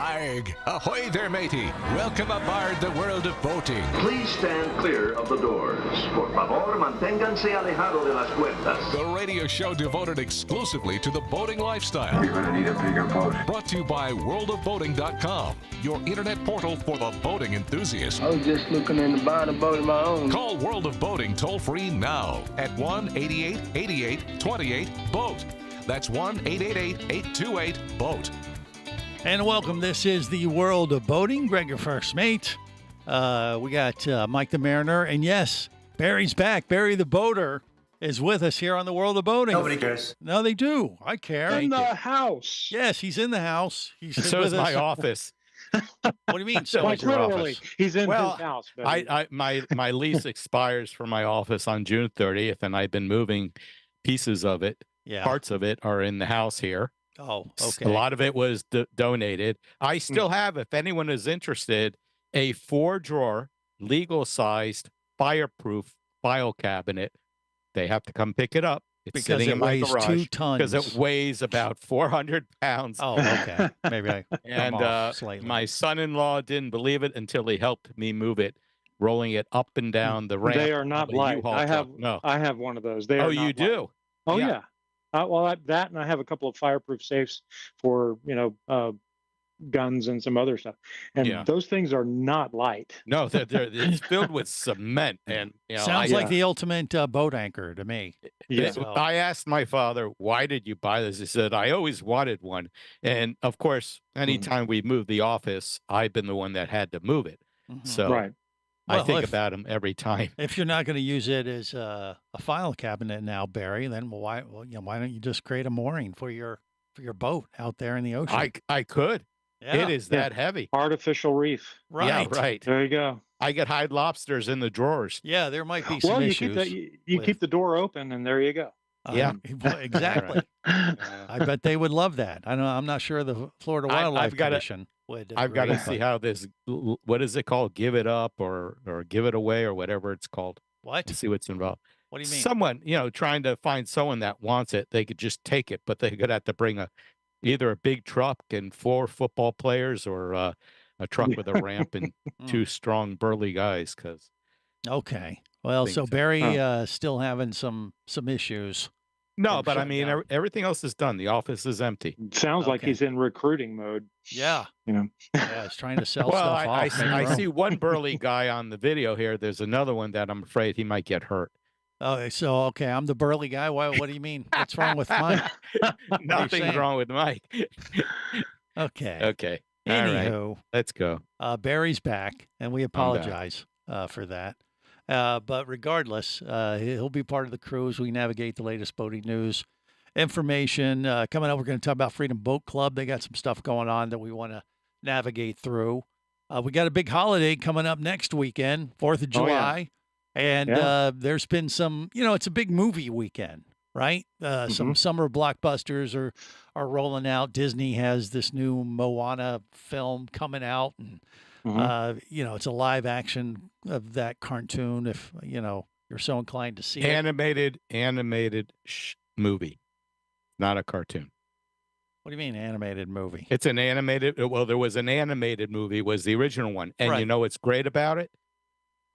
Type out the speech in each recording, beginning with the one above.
Arg! Ahoy there, matey! Welcome aboard the world of boating. Please stand clear of the doors. Por favor, manténganse alejado de las puertas. The radio show devoted exclusively to the boating lifestyle. You're gonna need a bigger boat. Brought to you by worldofboating.com, your internet portal for the boating enthusiast. I was just looking into buying a boat of my own. Call World of Boating toll-free now at 1-8888-28-BOAT. That's 1-888-828-BOAT. And welcome. This is the World of Boating. Greg, your first mate. We got Mike the Mariner. And yes, Barry's back. Barry the Boater is with us here on the World of Boating. Nobody cares. No, they do. I care. In the house. Yes, he's in the house. He's So with is my us. office. What do you mean? So Like is your literally, office? he's in Well, his house. Baby. My lease expires for my office on June 30th, and I've been moving pieces of it. Yeah. Parts of it are in the house here. Oh, okay. A lot of it was donated. I still have, if anyone is interested, a 4-drawer, legal-sized, fireproof file cabinet. They have to come pick it up. It's Because sitting it in my weighs garage 2 tons. because it weighs about 400 pounds. Oh, okay. Maybe I And come off slightly. my son-in-law didn't believe it until he helped me move it, rolling it up and down the ramp. They are not of a light. U-Haul I have truck. No. I have one of those. They are Oh, not you light. do? Oh Yeah. yeah. That and I have a couple of fireproof safes for guns and some other stuff. And Yeah. those things are not light. No, it's filled with cement, and Sounds like the ultimate boat anchor to me. Yeah. So- I asked my father, "Why did you buy this?" He said, "I always wanted one." And of course, anytime we moved the office, I've been the one that had to move it. Mhm. So Right. I Well, think if- about him every time. If you're not going to use it as a file cabinet now, Barry, then why don't you just create a mooring for your boat out there in the ocean? I could. Yeah. It is Yeah. that heavy. Artificial reef. right. Yeah, right. There you go. I get hide lobsters in the drawers. Yeah, there might be some Well, you issues. you with- keep the door open and there you go. Yeah. Exactly. I bet they would love that. I'm not sure the Florida I've Wildlife gotta- Commission would. I've got to agree, see but- how this. What is it called? Give it up or give it away or whatever it's called. What? To see what's involved. What do you mean? Someone, trying to find someone that wants it, they could just take it, but they're gonna have to bring either a big truck and 4 football players or a truck with a ramp and 2 strong burly guys. Because Okay. Well, think so so. Barry still having some issues. no, From but I shut mean down. everything else is done. The office is empty. Sounds like Okay. he's in recruiting mode. Yeah. Yeah. He's trying to sell Well, stuff off. make I room. see one burly guy on the video here. There's another one that I'm afraid he might get hurt. Oh, so okay, I'm the burly guy. What do you mean? What's wrong with mine? Nothing's saying? wrong with Mike. Okay. Okay. All right. Anywho, Let's go. Barry's back, and we apologize for that. But regardless, he'll be part of the crew as we navigate the latest boating news, information. Coming up, we're going to talk about Freedom Boat Club. They got some stuff going on that we want to navigate through. We got a big holiday coming up next weekend, 4th of Oh, yeah. July. And Yeah. there's been some, it's a big movie weekend, right? Some summer blockbusters are rolling out. Disney has this new Moana film coming out, and it's a live action of that cartoon. If you're so inclined to see it. Animated movie, not a cartoon. What do you mean animated movie? It's an animated. Well, there was an animated movie, was the original one, and Right. you know what's great about it?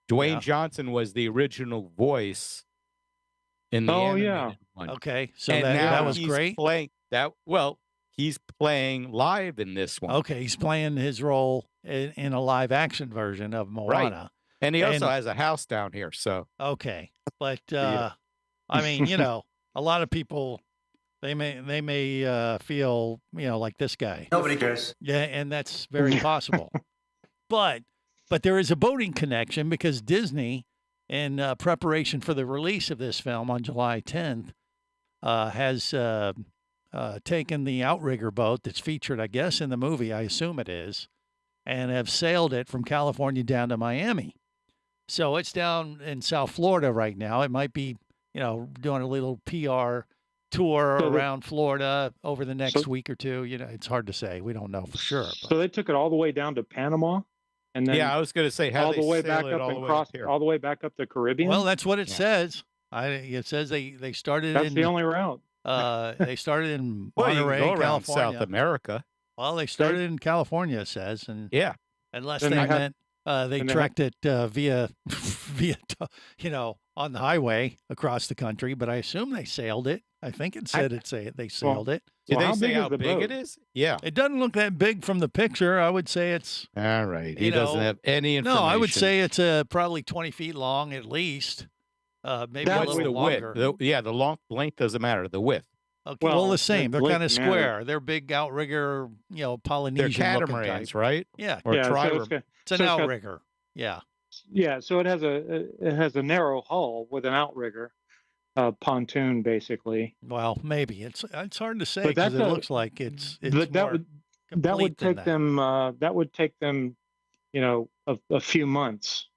Dwayne Yeah. Johnson was the original voice in the animated one. Okay, so and that now was he's great. Playing that. Well, he's playing live in this one. Okay, he's playing his role in a live action version of Moana. And he also And- has a house down here. So Okay, but Yeah. I mean, a lot of people they may feel like this guy. Nobody cares. Yeah, and that's very possible. But there is a boating connection because Disney, in preparation for the release of this film on July 10th, has taken the outrigger boat that's featured, I guess, in the movie. I assume it is, and have sailed it from California down to Miami. So it's down in South Florida right now. It might be, doing a little PR tour So the- around Florida over the next So- week or two. It's hard to say. We don't know for sure. But. So they took it all the way down to Panama, and then yeah, I was going to say how all they the way sail back it up all the and way cross up here. all the way back up the Caribbean. Well, that's what it Yeah. says. It says they started that's in the only route. they started in Well, you can Monterey, go around California. South America. Well, they started in California, it says, and Yeah. unless Then they they have- meant they then they tracked it via, on the highway across the country. But I assume they sailed it. I think it said they sailed it. Did Well, they how say big is how the big it boat? is? Yeah. It doesn't look that big from the picture. I would say it's All right. He You doesn't know, have any information. no. I would say it's probably 20 feet long at least. Maybe That a What's little the longer. width? Yeah, the length doesn't matter. The width. Okay, well, Well, the same. They're the kind of length matters. square. They're big outrigger, They're Polynesian looking catamarans, type. right? Yeah, Or yeah, so trirem. it's got, it's an so it's got- outrigger. Yeah. yeah, so it has a narrow hull with an outrigger, pontoon basically. Well, maybe it's hard to say But because that's it a- looks like it's But that more would complete than take them. That would take them, a few months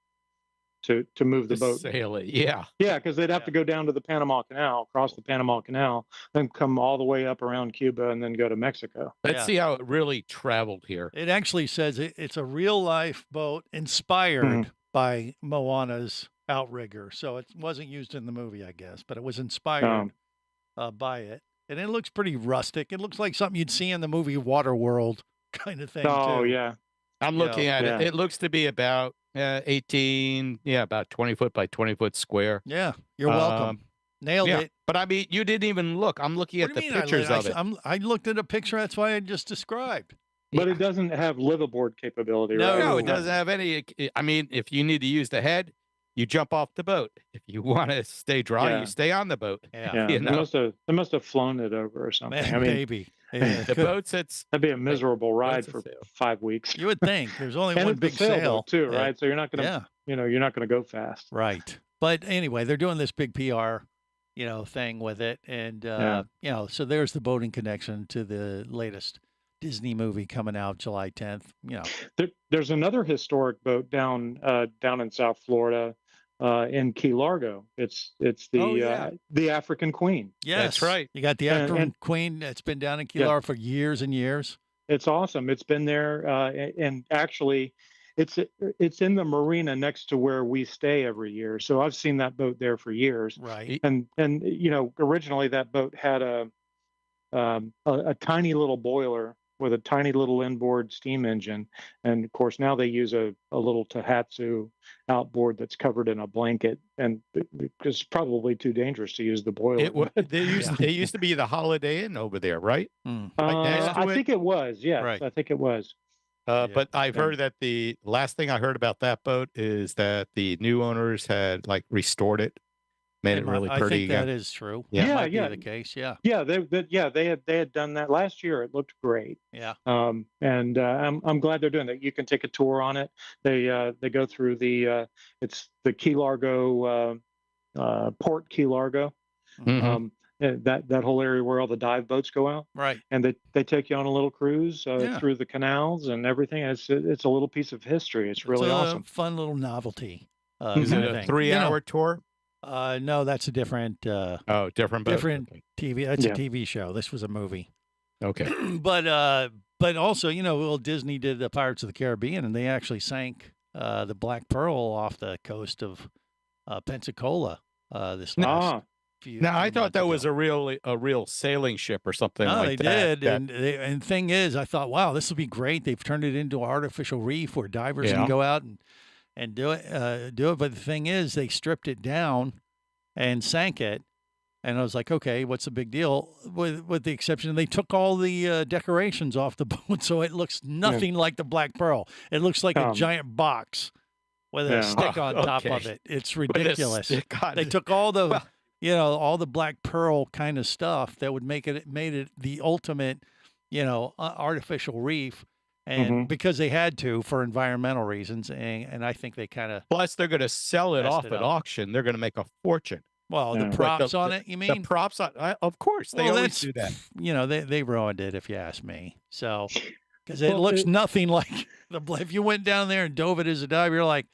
to move the To boat. sail it. Yeah. Yeah, because they'd have Yeah. to go down to the Panama Canal, cross the Panama Canal, then come all the way up around Cuba, and then go to Mexico. Let's Yeah. see how it really traveled here. It actually says it's a real life boat inspired Mm-hmm. by Moana's outrigger. So it wasn't used in the movie, I guess, but it was inspired by it. And it looks pretty rustic. It looks like something you'd see in the movie Waterworld kind of thing. Oh too. yeah, I'm You looking know, at yeah. it. It looks to be about 18, about 20 foot by 20 foot square. Yeah. You're welcome. Um, Nailed yeah. it. But I mean, you didn't even look. I'm looking What at do the you mean? pictures of it. I looked at a picture. That's why I just described. but Yeah. it doesn't have liveaboard capability. No. right? No, it No. doesn't have any. I mean, if you need to use the head, you jump off the boat. If you want to stay dry, Yeah. you stay on the boat. Yeah. Yeah, you they know. must have flown it over or something. I mean, Maybe. Yeah, The could- boats, it's that'd be a miserable ride a for sail. 5 weeks. You would think there's only And one it's a big sailboat sail too, Yeah. right? So you're not gonna, Yeah. you're not gonna go fast. Right. But anyway, they're doing this big PR, thing with it. And, so there's the boating connection to the latest Disney movie coming out July 10th. There's another historic boat down in South Florida, in Key Largo. It's the Oh, yeah. the African Queen. Yes. right. You got the And- African and- Queen that's been down in Key Yeah. Largo for years and years. It's awesome. It's been there, and actually, it's in the marina next to where we stay every year. So I've seen that boat there for years. Right. And originally that boat had a tiny little boiler with a tiny little inboard steam engine, and of course now they use a little Tohatsu outboard that's covered in a blanket, and it's probably too dangerous to use the boiler. It used to be the Holiday Inn over there, right? Mm. right next to I it? think it was. Yes, Right. I think it was. Yeah. But I've Yeah. heard that the last thing I heard about that boat is that the new owners had restored it, made it really I pretty think that again. is true. Yeah. That might Yeah, be the case. Yeah. Yeah, they had done that last year. It looked great. Yeah. And I'm glad they're doing that. You can take a tour on it. They go through it's the Key Largo Port Key Largo, Mhm. that whole area where all the dive boats go out, Right. and they take you on a little cruise Yeah. through the canals and everything. It's a little piece of history. It's really it's a awesome. fun little novelty. Is kind it of a thing. 3-hour tour? No, that's a different Oh, different boat. different TV. That's Yeah. a TV show. This was a movie. Okay. but also, Disney did the Pirates of the Caribbean, and they actually sank the Black Pearl off the coast of Pensacola this last few. Now I few thought months that ago. was a real sailing ship or something No, like they that. did, and thing is, I thought, wow, this will be great. They've turned it into an artificial reef where divers Yeah. can go out and do it. But the thing is, they stripped it down and sank it. And I was like, okay, what's the big deal? With the exception, they took all the decorations off the boat, so it looks nothing like the Black Pearl. It looks like a giant box with Yeah. a stick on top of Okay. it. It's With a ridiculous. stick on They it. took all the Well- all the Black Pearl kind of stuff that would made it the ultimate artificial reef, and Mhm. because they had to for environmental reasons, and I think they kind of Plus, they're going to sell it Messed off it at up. auction. They're going to make a fortune. Yeah. the But props the- on it, you The mean? props on, of course, they Well, always do that. They ruined it, if you ask me. So because it Well, looks it- nothing like if you went down there and dove it as a diver, you're like,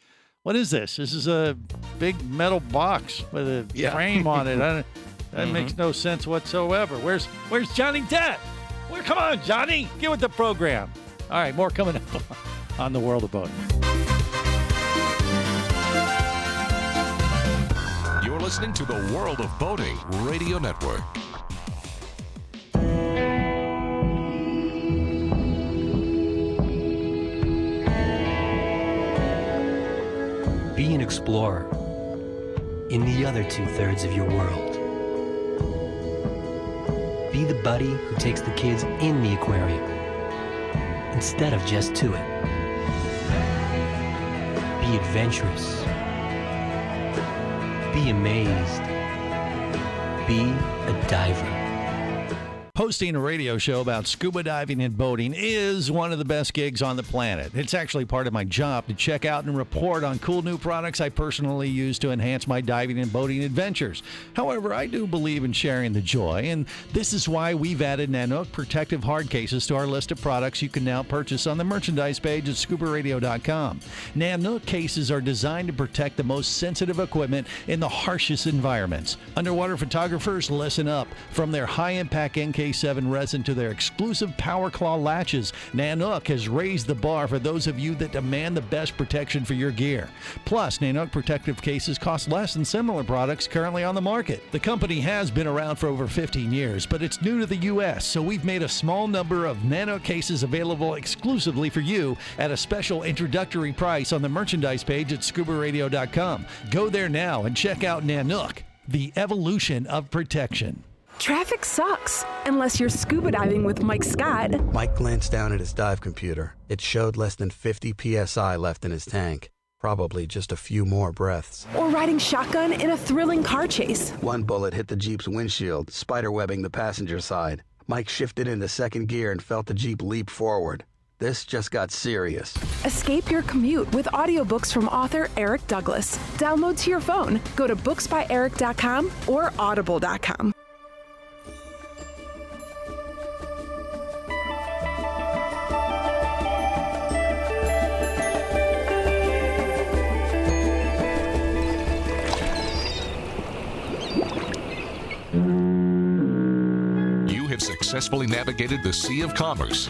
what is this? This is a big metal box with a Yeah. frame on it. That makes no sense whatsoever. Where's Johnny Depp? Come on, Johnny, get with the program. All right, more coming up on the World of Boating. You're listening to the World of Boating Radio Network. explorer in the other 2/3 of your world. Be the buddy who takes the kids in the aquarium instead of just to it. Be adventurous. Be amazed. Be a diver. Hosting a radio show about scuba diving and boating is one of the best gigs on the planet. It's actually part of my job to check out and report on cool new products I personally use to enhance my diving and boating adventures. However, I do believe in sharing the joy, and this is why we've added Nanook protective hard cases to our list of products you can now purchase on the merchandise page at scubaradio.com. Nanook cases are designed to protect the most sensitive equipment in the harshest environments. Underwater photographers, listen up. From their high-impact NK7 resin to their exclusive Power Claw latches, Nanook has raised the bar for those of you that demand the best protection for your gear. Plus, Nanook protective cases cost less than similar products currently on the market. The company has been around for over 15 years, but it's new to the U.S., so we've made a small number of Nanook cases available exclusively for you at a special introductory price on the merchandise page at scubaradio.com. Go there now and check out Nanook, the evolution of protection. Traffic sucks, unless you're scuba diving with Mike Scott. Mike glanced down at his dive computer. It showed less than 50 psi left in his tank. Probably just a few more breaths. Or riding shotgun in a thrilling car chase. One bullet hit the Jeep's windshield, spiderwebbing the passenger side. Mike shifted into second gear and felt the Jeep leap forward. This just got serious. Escape your commute with audiobooks from author Eric Douglas. Download to your phone. Go to booksbyeric.com or audible.com. Successfully navigated the Sea of Commerce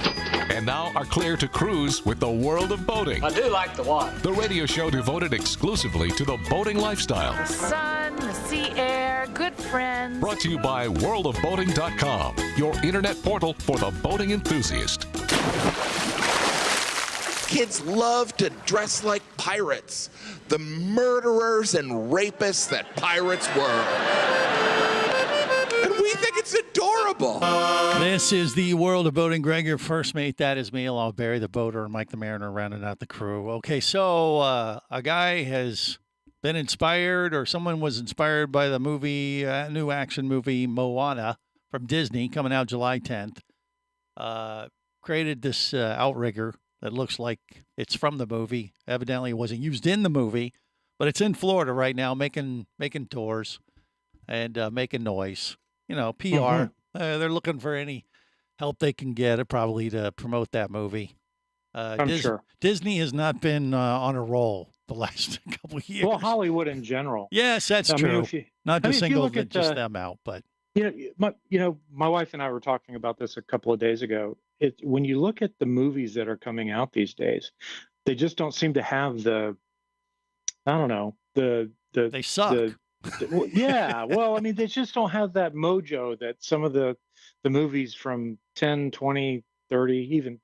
and now are clear to cruise with the World of Boating. I do like the water. The radio show devoted exclusively to the boating lifestyle. The sun, the sea air, good friends. Brought to you by worldofboating.com, your internet portal for the boating enthusiast. Kids love to dress like pirates, the murderers and rapists that pirates were. And we think it's adorable. This is the World of Boating. Greg, your first mate. That is me, along with Barry the Boater and Mike the Mariner, rounding out the crew. Okay, so a guy has been inspired, or someone was inspired by the movie, new action movie Moana from Disney, coming out July 10th. Created this outrigger that looks like it's from the movie. Evidently, it wasn't used in the movie, but it's in Florida right now, making tours and making noise. You know, PR. Mm-hmm. They're looking for any help they can get, probably, to promote that movie. I'm sure. Disney has not been on a roll the last couple of years. Well, Hollywood in general. Yes, that's true. Not just single, just them out, but my wife and I were talking about this a couple of days ago. When you look at the movies that are coming out these days, they just don't seem to have they suck. Well, I mean, they just don't have that mojo that some of the movies from 10, 20, 30, even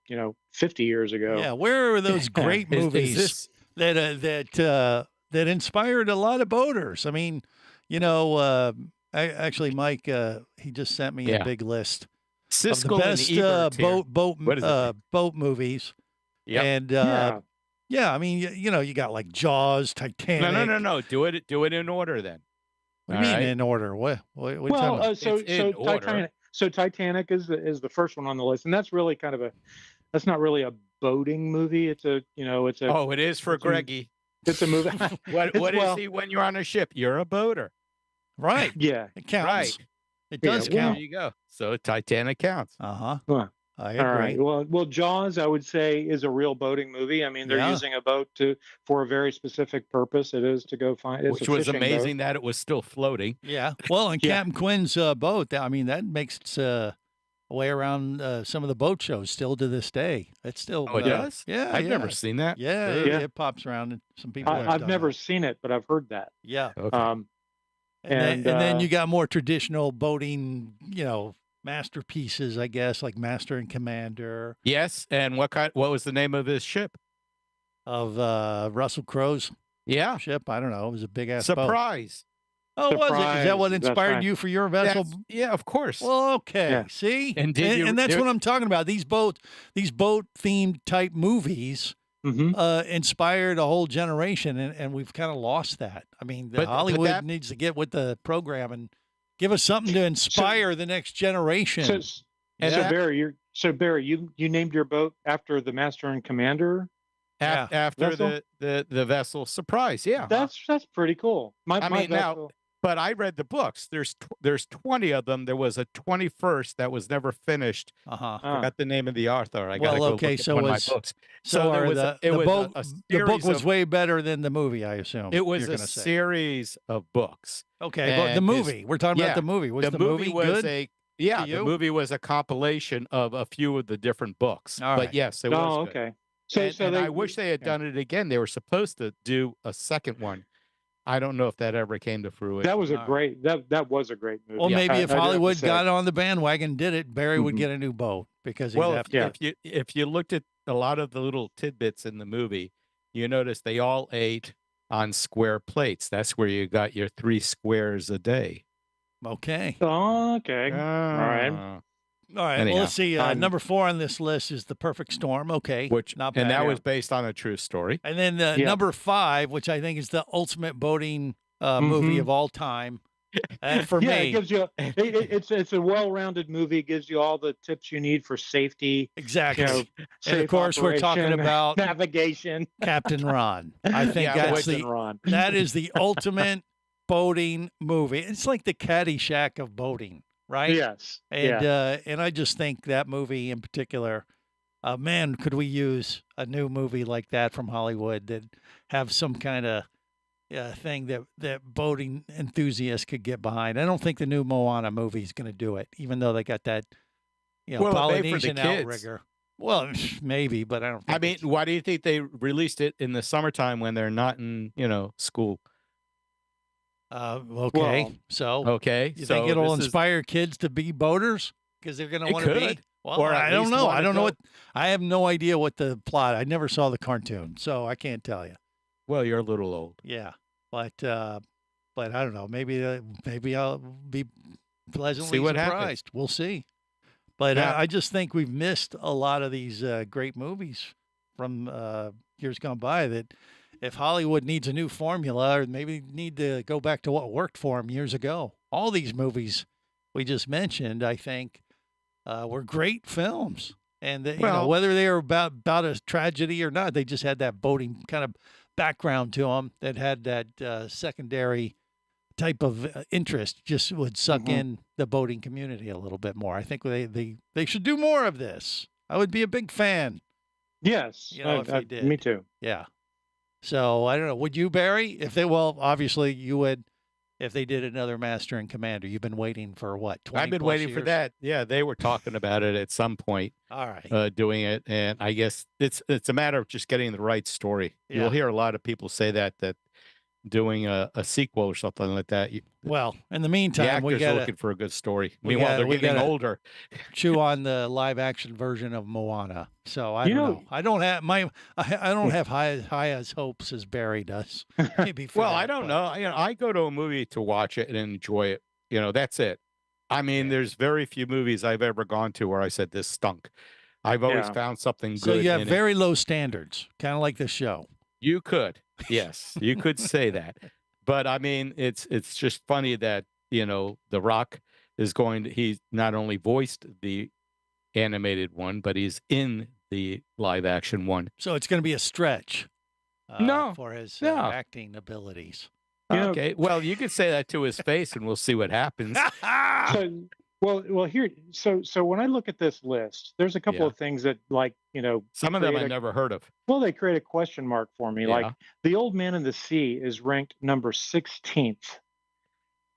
50 years ago. Yeah, where are those great movies that inspired a lot of boaters? I mean, actually, Mike, he just sent me a big list of the best boat movies. Yeah, and I mean, you got like Jaws, Titanic. No. Do it in order then. What do you mean in order? What so Titanic is the first one on the list, and that's really that's not really a boating movie. It's a it is for Greggy. It's a movie. What is he when you're on a ship? You're a boater, right? Yeah, it counts. Right, it does count. There you go. So Titanic counts. I agree. All right. Well, Jaws, I would say, is a real boating movie. I mean, they're using a boat for a very specific purpose. It is to go find. Which was amazing that it was still floating. Yeah. Well, and Captain Quinn's boat. I mean, that makes its way around some of the boat shows still to this day. It's still. Oh, it does. Yeah. I've never seen that. Yeah, it pops around, and some people. I've never seen it, but I've heard that. Yeah. Okay. And then you got more traditional boating, masterpieces, I guess, like Master and Commander. Yes, and what was the name of this ship? Of Russell Crowe's. Yeah. ship. I don't know. It was a big ass boat. Surprise. Oh, was it? Is that what Surprise. That's inspired right. you for your vessel? Yeah, of course. Well, okay. Yeah. See, And did you- and that's there- what I'm talking about. These boat themed type movies Mhm. inspired a whole generation, and we've kind of lost that. I mean, But Hollywood that- needs to get with the program and give us something to inspire the next generation. So, And so that- Barry, you named your boat after the master and commander. After Vessel? the vessel surprise. Yeah. That's pretty cool. I My mean, now, vessel- but I read the books. There's 20 of them. There was a 21st that was never finished. Uh-huh. Ah. Forgot the name of the author. I Well, gotta go okay, look at so one of was- my books. So there are was the, it the was book. a The book series was of- way better than the movie. I assume It was you're a gonna say. series of books. Okay, but the and his- movie. We're talking yeah, about the movie. Was the movie was good? the you? movie was a compilation of a few of the different books. All but right. yes, it was. Oh, good. okay. So, And I wish they had yeah. done it again. They were supposed to do a second one. I don't know if that ever came to fruition. That was a All great that was a great movie. Well, Yeah, maybe I if do have to Hollywood say. got on the bandwagon, did it, Barry would Mhm. get a new boat because he'd Well, have if, to. if you looked at a lot of the little tidbits in the movie, you notice they all ate on square plates. That's where you got your 3 squares a day. Okay. Oh, okay. All right. Ah. All right. Anyhow, well, let's see. I'm- Number 4 on this list is The Perfect Storm. Okay. Which not bad. and that was based on a true story. And then Yeah. number 5, which I think is the ultimate boating movie Mhm. of all time. For Yeah, it me, gives you it's a well-rounded movie. It gives you all the tips you need for safety. exactly. You know, And of safe course, we're talking operation, about navigation. Captain Ron. I think Yeah, that's Captain the Ron. that is the ultimate boating movie. It's like the Caddyshack of boating, right? Yes. And I just think that movie in particular, man, could we use a new movie like that from Hollywood that have some kind of thing that boating enthusiasts could get behind? I don't think the new Moana movie is going to do it, even though they got that, Well, it made for the Polynesian kids. outrigger. Well, maybe, but I don't. Think I mean, it's- why do you think they released it in the summertime when they're not in, school? okay, Well, so Okay, you so think it'll this is- inspire kids to be boaters because they're going to It want to be? could. Well, Or at I don't least know. I wanna don't know go- what. I have no idea what the plot. I never saw the cartoon, so I can't tell you. Well, you're a little old. Yeah, but I don't know. Maybe I'll be pleasantly what happens. surprised. We'll see. But Yeah. I just think we've missed a lot of these great movies from years gone by. That if Hollywood needs a new formula, or maybe need to go back to what worked for them years ago. All these movies we just mentioned, I think, were great films. And Well- whether they were about a tragedy or not, they just had that boating kind of background to them that had that secondary type of interest. Just would suck in the boating community a little bit more. I think they should do more of this. I would be a big fan. Yes. If they did. Me too. Yeah. So I don't know. Would you, Barry? Obviously you would. If they did another Master and Commander, you've been waiting for what? 20 I've been plus waiting for years? that. Yeah, they were talking about it at some point, All right. doing it, and I guess it's a matter of just getting the right story. Yeah. You'll hear a lot of people say that doing a sequel or something like that. Well, in the The meantime, we actors are got looking for a good story. we Meanwhile, gotta- they're we getting gotta- older. chew on the live action version of Moana. So I You don't know- know. I don't have I don't have high as hopes as Barry does. Maybe for Well, that, I don't but- know. I go to a movie to watch it and enjoy it. That's it. I mean, there's very few movies I've ever gone to where I said this stunk. I've always Yeah. found something So good. you have in it. very low standards, kind of like the show. You could, yes, you could say that. But I mean, it's just funny that The Rock is he's not only voiced the animated one, but he's in the live action one. So it's going to be a stretch. No, for his no. acting abilities. You know- Okay, well, you could say that to his face, and we'll see what happens. So, well, here. So when I look at this list, there's a couple Yeah. of things that, Some of them I create a- never heard of. Well, they create a question mark for me. Yeah. Like The Old Man in the Sea is ranked number 16th,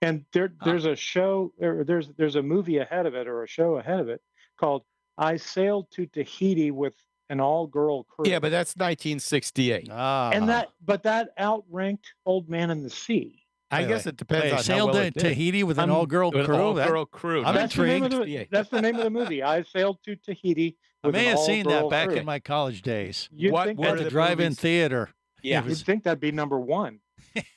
and there's a show, or there's a movie ahead of it, or a show ahead of it called "I Sailed to Tahiti with an All-Girl Crew." Yeah, but that's 1968. and that outranked Old Man in the Sea. I Wait, guess wait. it depends Wait, on how sailed well to it did. Tahiti with an I'm- all-girl With an crew. all-girl crew. I'm That's the name of intrigued. the, that's the name of the movie. I sailed to Tahiti. I With may an have seen that all-girl back crew. in my college days You'd What think were at that- the the drive-in movies? theater. Yeah. It You'd was, think that'd be number one.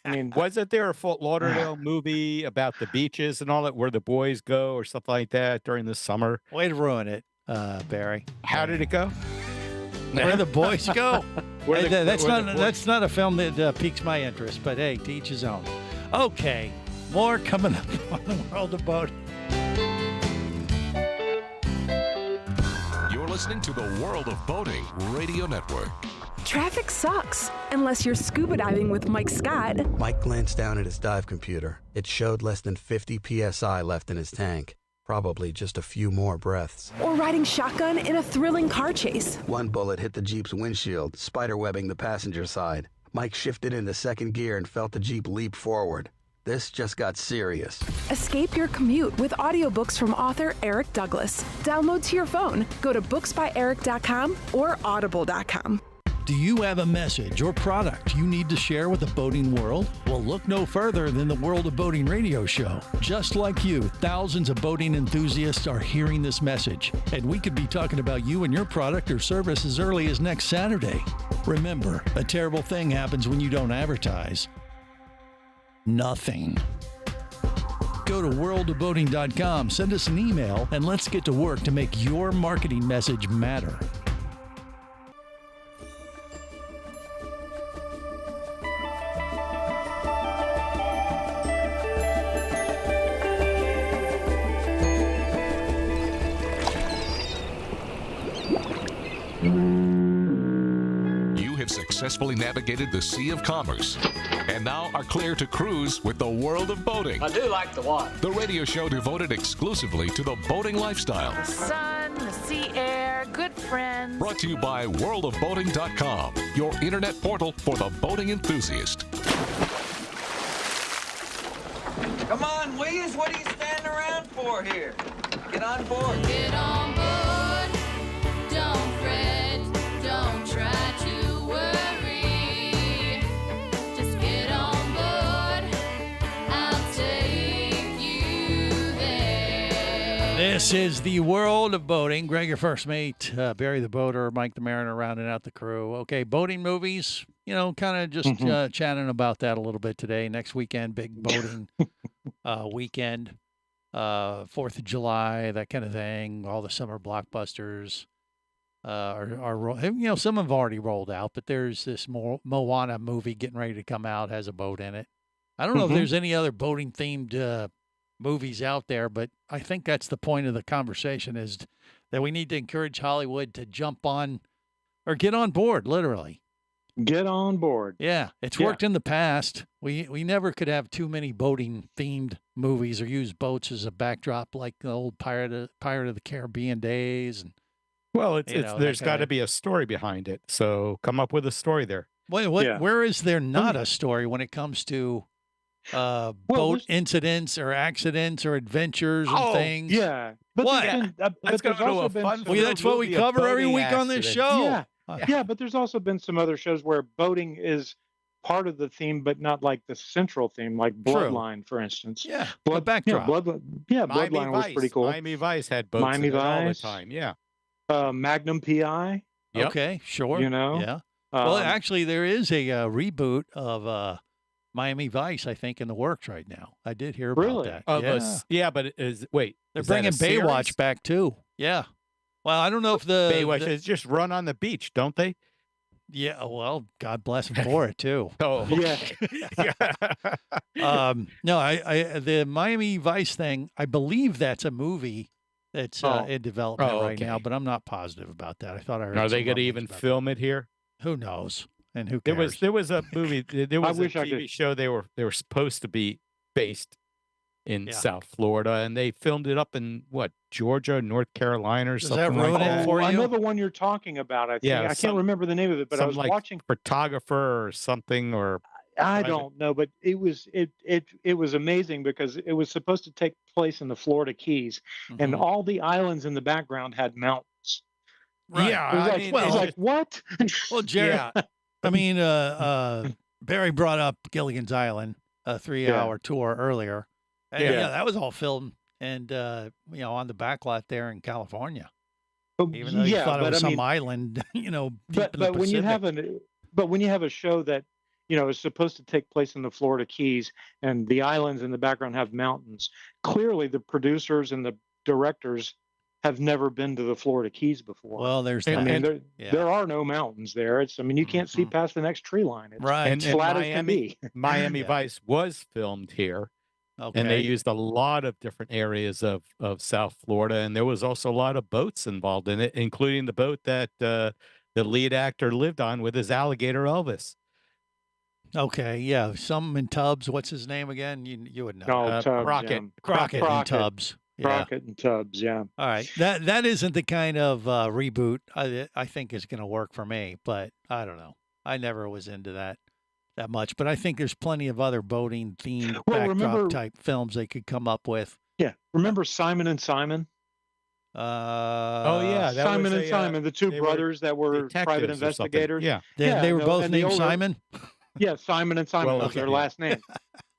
I mean, Wasn't there a Fort Lauderdale movie about the beaches and all that, where the boys go or something like that during the summer? way to ruin it, Barry. How did it go? Where the boys go. Where the- That's where the not boys- that's not a film that piques my interest. But hey, to each his own. Okay, more coming up on the world of boating. You're listening to the World of Boating Radio Network. Traffic sucks unless you're scuba diving with Mike Scott. Mike glanced down at his dive computer. It showed less than 50 psi left in his tank. Probably just a few more breaths. Or riding shotgun in a thrilling car chase. One bullet hit the Jeep's windshield, spiderwebbing the passenger side. Mike shifted into second gear and felt the Jeep leap forward. This just got serious. Escape your commute with audiobooks from author Eric Douglas. Download to your phone. Go to booksbyeric.com or audible.com. Do you have a message or product you need to share with the boating world? Well, look no further than the World of Boating radio show. Just like you, thousands of boating enthusiasts are hearing this message, and we could be talking about you and your product or service as early as next Saturday. Remember, a terrible thing happens when you don't advertise. Nothing. Go to worldofboating.com, send us an email, and let's get to work to make your marketing message matter. You have successfully navigated the Sea of Commerce and now are clear to cruise with the World of Boating. I do like the water. The radio show devoted exclusively to the boating lifestyle. The sun, the sea air, good friends. Brought to you by worldofboating.com, your internet portal for the boating enthusiast. Come on, Williams, what are you standing around for here? Get on board. Get on board. Don't fret. Don't try to worry. Just get on board. I'll take you there. This is the World of Boating. Greg, your first mate, Barry the Boater, Mike the Mariner, rounding out the crew. Okay, boating movies, kind of just chatting about that a little bit today. Next weekend, big boating weekend, 4th of July, that kind of thing. All the summer blockbusters are some have already rolled out, but there's this Moana movie getting ready to come out, has a boat in it. I don't know if there's any other boating themed movies out there, but I think that's the point of the conversation, is that we need to encourage Hollywood to jump on or get on board, literally. Get on board. Yeah, it's worked in the past. We never could have too many boating themed movies or use boats as a backdrop like the old Pirate of the Caribbean days. And Well, there's got to be a story behind it. So come up with a story there. Where is there not a story when it comes to boat incidents or accidents or adventures and things? Yeah. But what? But there's also been that's what we cover every week on this show. Yeah. Yeah, but there's also been some other shows where boating is part of the theme, but not like the central theme, like Bloodline, for instance. Yeah, the backdrop. Bloodline was pretty cool. Miami Vice had boats in it all the time. Yeah. Magnum PI. Yep. Okay, sure. Yeah. Well, actually, there is a reboot of Miami Vice, I think, in the works right now. I did hear about that. But they're bringing Baywatch back too. Yeah. Well, I don't know if Baywatch is just run on the beach, don't they? Yeah. Well, God bless them for it too. Oh, yeah. No, the Miami Vice thing, I believe that's a movie that's in development right now, but I'm not positive about that. I thought I heard. Are they going to even film it here? Who knows? And who cares? There was a movie. There was a TV show. They were supposed to be based in South Florida, and they filmed it up in Georgia, North Carolina, or something like that. For you? I know the one you're talking about. I think. I can't remember the name of it, but I was watching photographer or something, or I don't know, but it was amazing because it was supposed to take place in the Florida Keys, and all the islands in the background had mountains. Right. Yeah, it was like what? Well, Jerry, I mean, Barry brought up Gilligan's Island, a 3-hour tour earlier. And, that was all filmed and on the backlot there in California. Even though you thought it was some island, deep in the when you Pacific. but when you have a show that is supposed to take place in the Florida Keys and the islands in the background have mountains, clearly the producers and the directors have never been to the Florida Keys before. Well, there's I that. mean, there are no mountains there. You can't see past the next tree line. It's Right. And flat as Miami, can be. Miami Yeah. Vice was filmed here. Okay. And they used a lot of different areas of South Florida, and there was also a lot of boats involved in it, including the boat that the lead actor lived on with his alligator Elvis. Okay, yeah, some in Tubbs. What's his name again? You would know. No, Tubbs, Crockett. yeah. Crockett and Crockett. Tubbs. Yeah. Crockett and Tubbs, yeah. All right, that isn't the kind of reboot I think is going to work for me. But I don't know. I never was into that much. But I think there's plenty of other boating themed backdrop remember- type films they could come up with. Yeah. Remember Simon and Simon? Oh, yeah. That Simon was and a, Simon, the two they were brothers that were detectives private or something. investigators. Yeah. They were no, both and the named older- Simon. Yeah, Simon and Simon Well, was their okay. last name.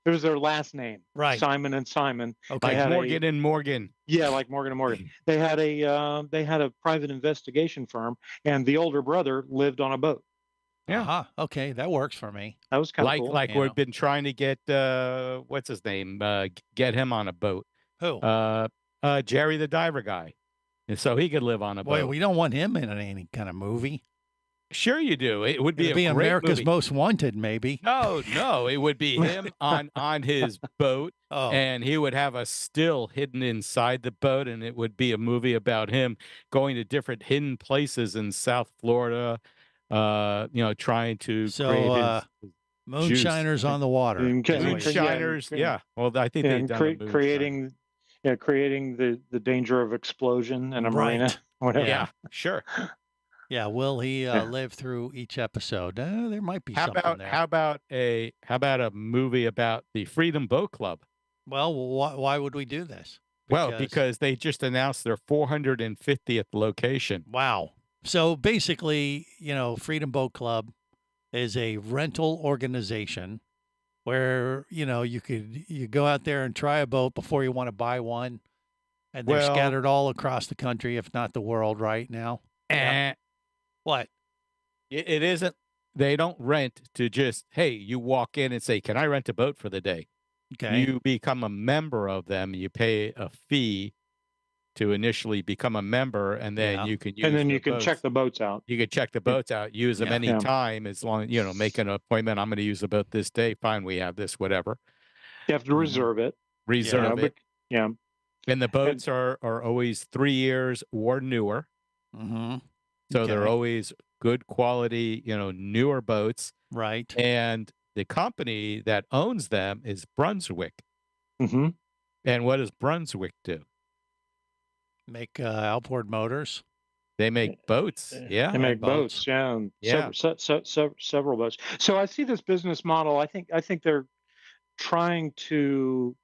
It was their last name. Right. Simon and Simon. Okay. They had Morgan and Morgan. Yeah, like Morgan and Morgan. They had a private investigation firm, and the older brother lived on a boat. Yeah. Uh-huh. Okay, that works for me. That was kind of cool. Like You we've know. been trying to get what's his name? Get him on a boat. Who? Jerry the diver guy. And so he could live on a Boy, boat. we don't want him in any kind of movie. Sure you do. It would be It'd a be great America's movie. Most Wanted, maybe. No, it would be him on his boat, Oh, and he would have a still hidden inside the boat, and it would be a movie about him going to different hidden places in South Florida, trying to So, create his Moonshiners on the water. And is what you're saying. Moonshiners. Yeah. Well, I think they've And done a Moonshiner. creating the danger of explosion in a marina. Right. Whatever. Yeah, sure. Yeah, will he live through each episode? There might be something there. How about a movie about the Freedom Boat Club? Well, why would we do this? Well, because they just announced their 450th location. Wow. So basically, Freedom Boat Club is a rental organization where, you go out there and try a boat before you want to buy one. And they're Well- scattered all across the country, if not the world right now. Eh, What? it isn't. They don't rent to just, hey, you walk in and say, can I rent a boat for the day? Okay. You become a member of them. You pay a fee to initially become a member, and then Yeah. you can use And then the you can boats. check the boats out. You can check the boats out, use them Yeah. anytime as long, make an appointment. I'm going to use the boat this day. Fine, we have this, whatever. You have to reserve it. Reserve but- it. Yeah. And the boats are always 3 years or newer. Mm-hmm. So they're Okay. always good quality, newer boats. Right. And the company that owns them is Brunswick. Mm-hmm. And what does Brunswick do? Make outboard motors. They make boats. Yeah. They make boats. boats. Yeah. And Yeah. several boats. So I see this business model. I think they're trying to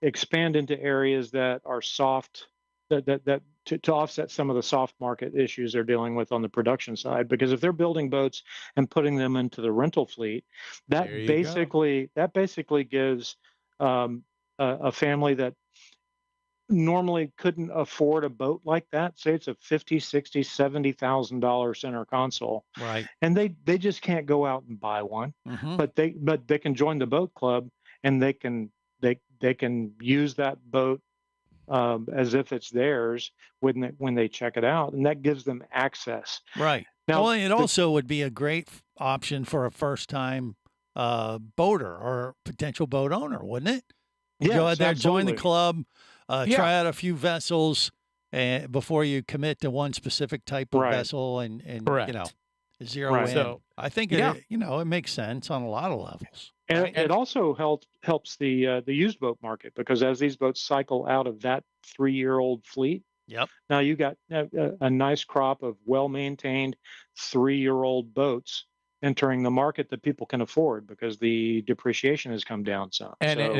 expand into areas that are soft, that to offset some of the soft market issues they're dealing with on the production side. Because if they're building boats and putting them into the rental fleet, that There you go. basically gives a family that normally couldn't afford a boat like that, say it's a $50, $60, $70,000 center console, Right. and they just can't go out and buy one, Mm-hmm. but they can join the boat club, and they can use that boat as if it's theirs when they check it out, and that gives them access. Right. Now, Well, it also would be a great option for a first-time boater or potential boat owner, wouldn't it? You go Yes, out there, join the absolutely. club, Yeah. try out a few vessels, and before you commit to one specific type of Right. vessel, and Correct. zero Right. in. So, I think yeah. it makes sense on a lot of levels. And Right. it also helps the used boat market, because as these boats cycle out of that 3-year-old fleet, Yep. now you got a nice crop of well-maintained 3-year-old boats entering the market that people can afford, because the depreciation has come down some. And So-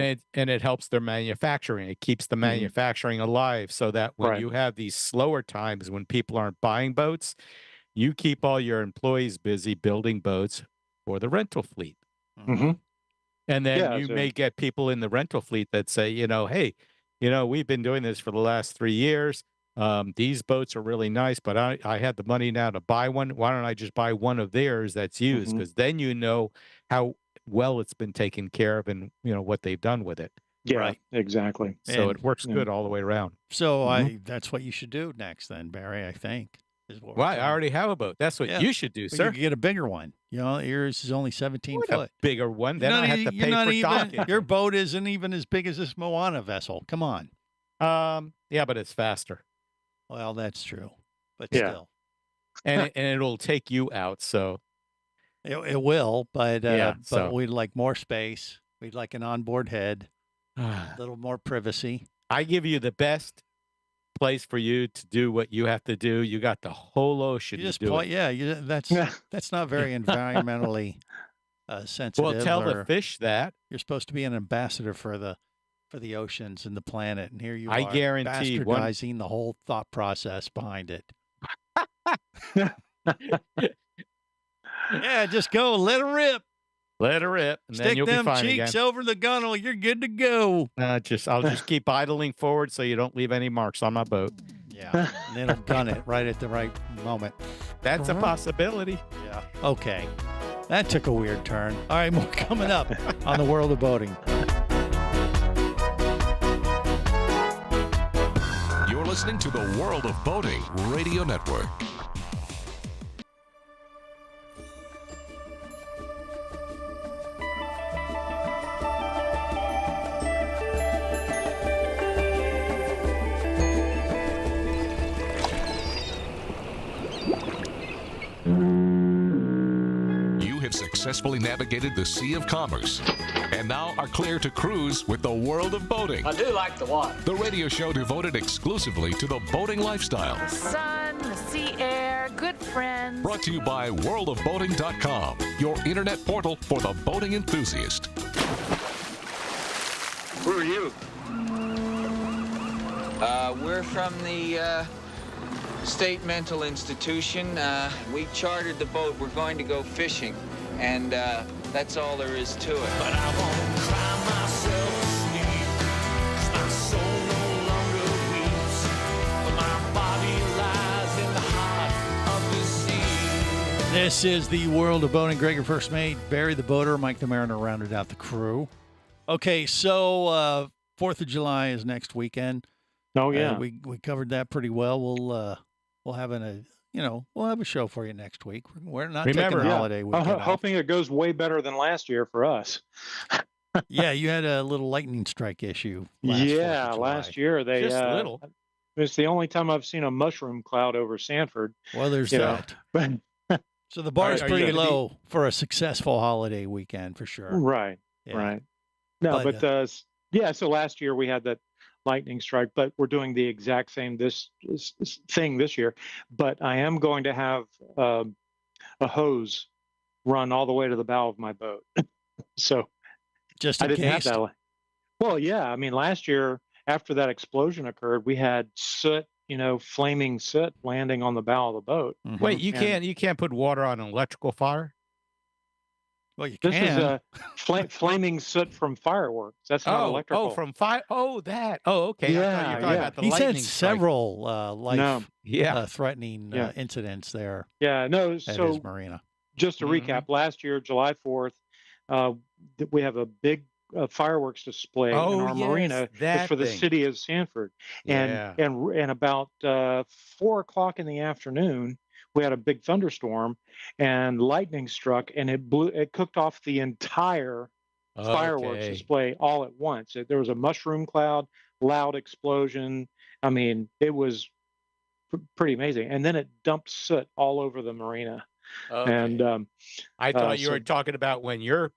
it helps their manufacturing. It keeps the manufacturing alive, so that when Right. you have these slower times when people aren't buying boats, you keep all your employees busy building boats for the rental fleet. Mhm. And then Yeah, you so- may get people in the rental fleet that say, hey, we've been doing this for the last 3 years. These boats are really nice, but I had the money now to buy one. Why don't I just buy one of theirs that's used? Because then you know how well it's been taken care of and what they've done with it. Yeah, Right. exactly. So And- it works good all the way around. So that's what you should do next, then, Barry. I think. Is what we're Why? I doing. already have a boat. That's what Yeah. you should do, But sir. You could get a bigger one. Yours is only 17 What foot. a bigger one. Then You're I not have e- to you're pay not for even, docking. Your boat isn't even as big as this Moana vessel. Come on. Yeah, but it's faster, Well, that's true, but Yeah. still, and it'll take you out. So it will. But Yeah, but so- we'd like more space. We'd like an onboard head, a little more privacy. I give you the best place for you to do what you have to do. You got the whole ocean You to just do point, it. yeah. That's not very environmentally sensitive. Well, tell or- the fish that. You're supposed to be an ambassador for the oceans and the planet, and here you I are guarantee one- bastardizing the whole thought process behind it. Yeah, just go, let it rip. Let her rip, and then Stick you'll be them fine cheeks again. over the gunnel. You're good to go. I'll just keep idling forward so you don't leave any marks on my boat. Yeah, and it'll gun it right at the right moment. That's a possibility. Yeah. Okay. That took a weird turn. All right, more coming up on the world of boating. You're listening to the World of Boating Radio Network. You have successfully navigated the Sea of Commerce and now are clear to cruise with the World of Boating. I do like the water. The radio show devoted exclusively to the boating lifestyle. The sun, the sea air, good friends. Brought to you by worldofboating.com, your internet portal for the boating enthusiast. Who are you? We're from the State Mental Institution. We chartered the boat. We're going to go fishing, and that's all there is to it. But I won't cry myself to sleep, 'cause my soul no longer weeps, but my body lies in the heart of the sea. This is the World of Boating. Gregor First Mate, Barry the Boater, Mike the Mariner rounded out the crew. Okay, so 4th of July is next weekend. Oh yeah. We covered that pretty well. We'll have we'll have a show for you next week. We're not Remember- taking a Yeah. holiday weekend off. Hoping it goes way better than last year for us. Yeah, you had a little lightning strike issue. Last 4th of Yeah, July. last year they Just a little. It's the only time I've seen a mushroom cloud over Sanford. Well, there's you know. that. So the bar is Are you pretty gonna be- low for a successful holiday weekend for sure. Right. Yeah. Right. No, But, but yeah. So last year we had that lightning strike, but we're doing the exact same this thing this year. But I am going to have a hose run all the way to the bow of my boat. So Just I in didn't have case. that. Well, yeah. I mean, last year after that explosion occurred, we had soot, flaming soot landing on the bow of the boat. Mhm. Wait, you And- can't put water on an electrical fire? Well, you This can. is a flaming soot from fireworks. That's not electrical. from fire. Oh, that. Oh, okay. I thought you were Yeah, talking yeah. about the He's had lightning strike. several life No. Yeah. threatening Yeah. incidents there Yeah, no. at So his marina. just to Mhm. recap, last year, July 4th, we have a big fireworks display in Oh, our yes, marina. It's that for the thing. city of Sanford. And Yeah. and about 4 o'clock in the afternoon, we had a big thunderstorm and lightning struck, and it cooked off the entire fireworks Okay. display all at once. There was a mushroom cloud, loud explosion. I mean, it was pretty amazing. And then it dumped soot all over the marina. Okay. And I thought you so- were talking about when your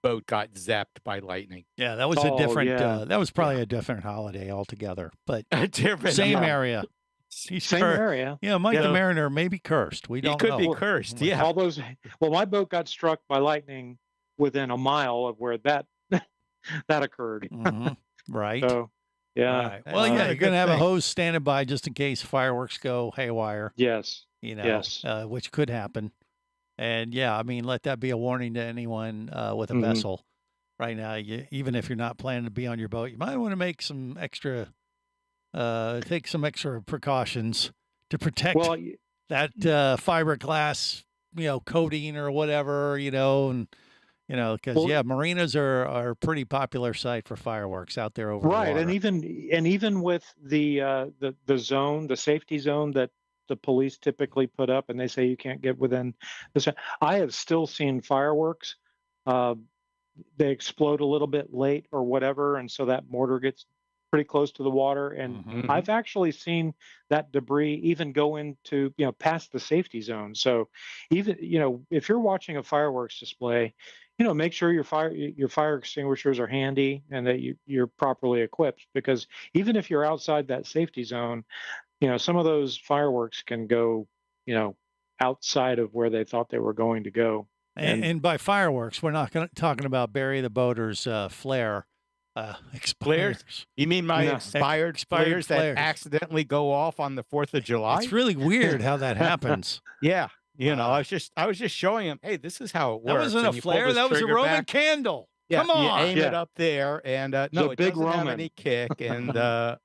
boat got zapped by lightning. Yeah, that was a Oh, different. yeah. That was probably a different holiday altogether, but Different. same yeah. area. He's same cur- area. Yeah, Mike the Yeah. Mariner may be cursed. We He don't could know. be cursed. Yeah. All those. Well, my boat got struck by lightning within a mile of where that that occurred. Mhm. Right. So, yeah. All right. Well, That's yeah, not a you're good gonna have a thing. hose standing by just in case fireworks go haywire. Yes. Yes. Which could happen. And yeah, I mean, let that be a warning to anyone with a Mhm. vessel right now. Even if you're not planning to be on your boat, you might want to make some extra take some extra precautions to protect Well, that fiberglass, coating or whatever, and because Well- marinas are a pretty popular site for fireworks out there over the right, water. and even with the zone, the safety zone that the police typically put up, and they say you can't get within this. I have still seen fireworks. They explode a little bit late or whatever, and so that mortar gets pretty close to the water. And Mhm. I've actually seen that debris even go into past the safety zone. So even if you're watching a fireworks display, make sure your fire extinguishers are handy and that you're properly equipped, because even if you're outside that safety zone, some of those fireworks can go outside of where they thought they were going to go. And by fireworks, we're not talking about Barry the Boater's flare. Flares? You mean my No. expired flares that accidentally go off on the 4th of July? It's really weird how that happens. Yeah. I was just showing him, hey, this is how it works. That wasn't a and you pull flare. this That was a trigger Roman back. candle. Yeah, Come on. You aim it up there, and no, it big doesn't have Roman. any kick. And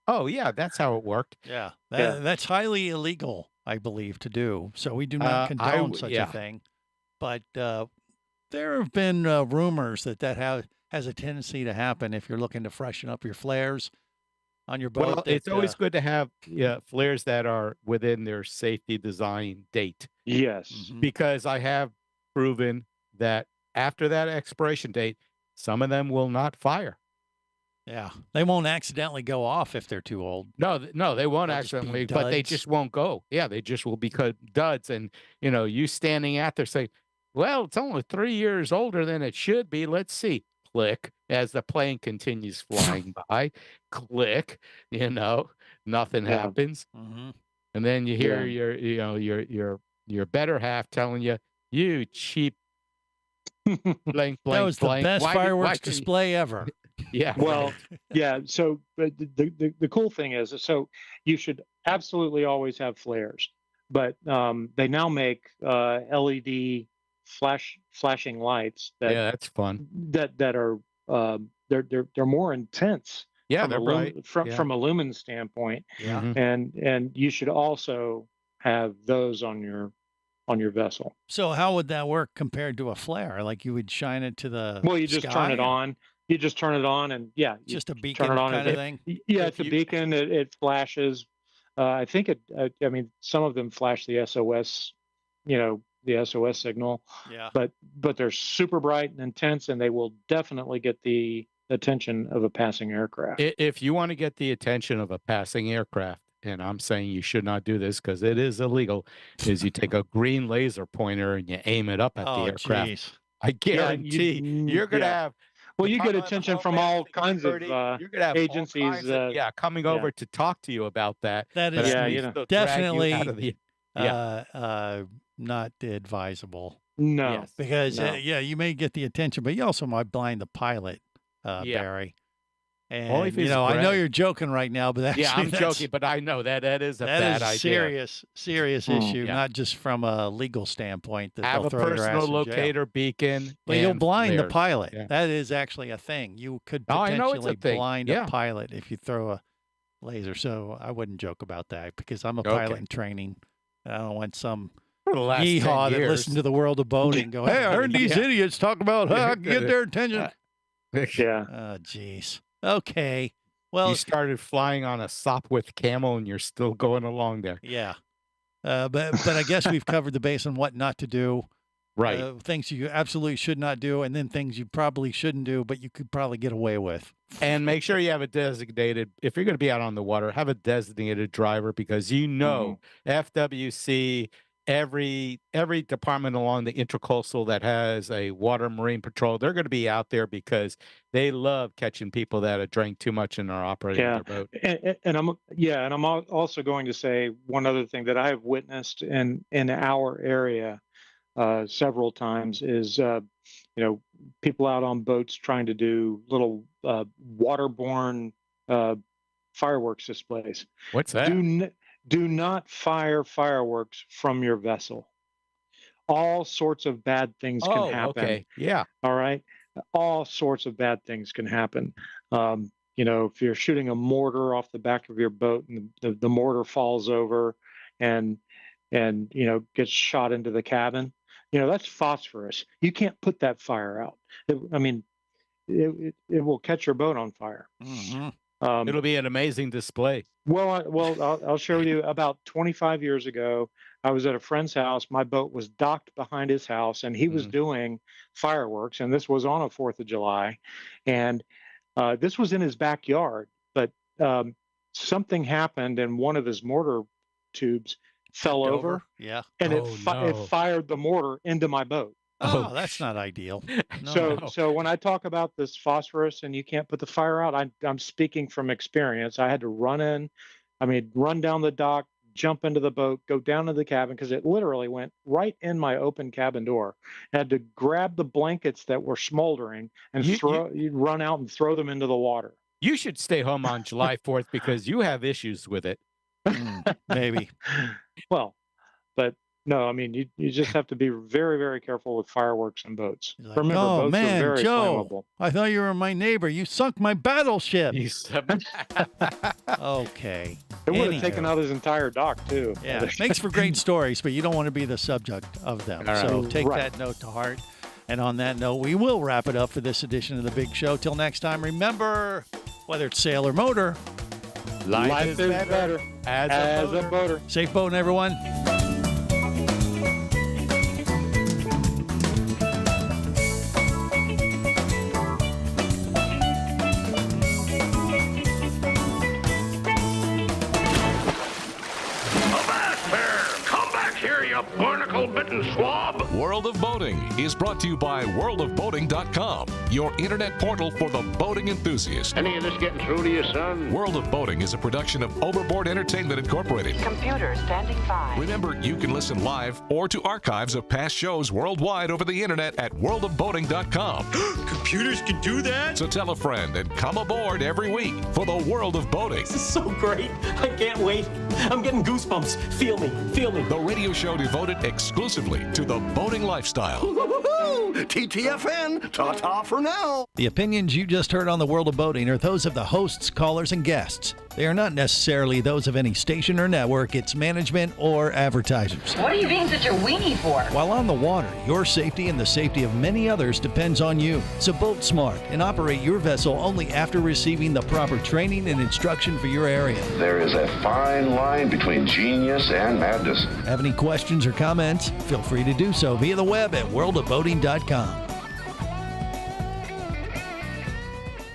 oh yeah, that's how it worked. Yeah, Yeah. that's highly illegal, I believe, to do. So we do not condone such a thing. But there have been rumors that has a tendency to happen if you're looking to freshen up your flares on your boat. Well, it's always good to have flares that are within their safety design date, Yes. Mhm. because I have proven that after that expiration date, some of them will not fire. Yeah, they won't accidentally go off if they're too old. No, no, they won't They'll just be accidentally, but they duds. just won't go. Yeah, they just will become duds. And you standing out there say, "Well, it's only 3 years older than it should be. Let's see." Click as the plane continues flying by. Click. Nothing Yeah. happens, Mm-hmm. and then you hear Yeah. your better half telling you, "You cheap blank blank That was the blank. best Why fireworks can you-" display ever. Yeah. Well, yeah. So, but the cool thing is, so you should absolutely always have flares, but they now make LED flashing lights yeah, that's fun. that are they're more intense. Yeah, from they're a bright. from a lumen standpoint, Yeah. Mhm. and you should also have those on your vessel. So how would that work compared to a flare? Like you would shine it to the Well, you just turn sky, it or on. You just turn it on, and yeah, you just a turn beacon it on kind and of thing. Yeah, If it's a you- beacon. It flashes. I think it. I mean, some of them flash the SOS. The SOS signal. Yeah. But they're super bright and intense, and they will definitely get the attention of a passing aircraft. If you want to get the attention of a passing aircraft, and I'm saying you should not do this because it is illegal, is you take a green laser pointer and you aim it up at Oh, the aircraft. jeez. I guarantee you're going to yeah. have. Well, you get Department of attention from all Homeland kinds of Security, you're gonna have all agencies. kinds of- coming yeah. over to talk to you about that. That but is at Yeah, least you know. they'll drag you definitely out of the- yeah. not advisable No. Yes. because No. you may get the attention, but you also might blind the pilot, Yeah. Barry. Only if And he's I know brave. you're joking right now, but actually Yeah, I'm that's- joking, but I know that is a That bad is a idea. serious Hmm. issue, Yeah. not just from a legal standpoint. That Have they'll a throw your ass personal in jail. locator beacon. But you'll and blind the flares. pilot. Yeah. That is actually a thing. You could Oh, I know it's a potentially thing. blind Yeah. a pilot if you throw a laser. So I wouldn't joke about that because I'm a Okay. pilot in training. I don't want some For the last 10 yeehaw that years. listen to the world of boating go, hey, I heard these Yeah. idiots talk about how I can get their attention. Yeah. Oh, jeez. Okay. Well, You started flying on a Sopwith Camel and you're still going along there. yeah. But I guess we've covered the base on what not to do. Right. Things you absolutely should not do, and then things you probably shouldn't do, but you could probably get away with. And make sure you have a designated, if you're going to be out on the water, have a designated driver because FWC, every department along the Intracoastal that has a water marine patrol, they're going to be out there because they love catching people that have drank too much and are operating Yeah. their boat. And I'm also going to say one other thing that I have witnessed in our area several times is people out on boats trying to do little waterborne fireworks displays. What's that? Do not fire fireworks from your vessel. All sorts of bad things can happen. Okay. Yeah. All right. All sorts of bad things can happen. if you're shooting a mortar off the back of your boat and the mortar falls over and gets shot into the cabin, that's phosphorus. You can't put that fire out. It will catch your boat on fire. Mm-hmm. It'll be an amazing display. Well, I'll show you. About 25 years ago, I was at a friend's house. My boat was docked behind his house, and he was doing fireworks. And this was on a 4th of July, and this was in his backyard. But something happened, and one of his mortar tubes fell over. Yeah, and it fired the mortar into my boat. Oh, that's not ideal. No. So when I talk about this phosphorus and you can't put the fire out, I'm speaking from experience. I had to run down the dock, jump into the boat, go down to the cabin, because it literally went right in my open cabin door. I had to grab the blankets that were smoldering and you'd run out and throw them into the water. You should stay home on July 4th because you have issues with it. Maybe. Well, but no, you just have to be very, very careful with fireworks and boats. Remember, boats are very flammable. I thought you were my neighbor. You sunk my battleship. Okay. It would have taken out his entire dock, too. Yeah, it makes for great stories, but you don't want to be the subject of them. So take that note to heart. And on that note, we will wrap it up for this edition of The Big Show. Till next time, remember, whether it's sail or motor, life is better as a boater. Safe boating, everyone. Barnacle-bitten swab. World of Boating is brought to you by worldofboating.com, your internet portal for the boating enthusiast. Any of this getting through to you, son? World of Boating is a production of Overboard Entertainment Incorporated. Computer standing by. Remember, you can listen live or to archives of past shows worldwide over the internet at worldofboating.com. Computers can do that? So tell a friend and come aboard every week for the World of Boating. This is so great. I can't wait. I'm getting goosebumps. Feel me. The radio show devoted exclusively to the boating lifestyle. TTFN, ta-ta for now. The opinions you just heard on the World of Boating are those of the hosts, callers, and guests. They are not necessarily those of any station or network, its management, or advertisers. What are you being such a weenie for? While on the water, your safety and the safety of many others depends on you. So boat smart and operate your vessel only after receiving the proper training and instruction for your area. There is a fine line between genius and madness. Have any questions or comments? Feel free to do so via the web at worldofboating.com.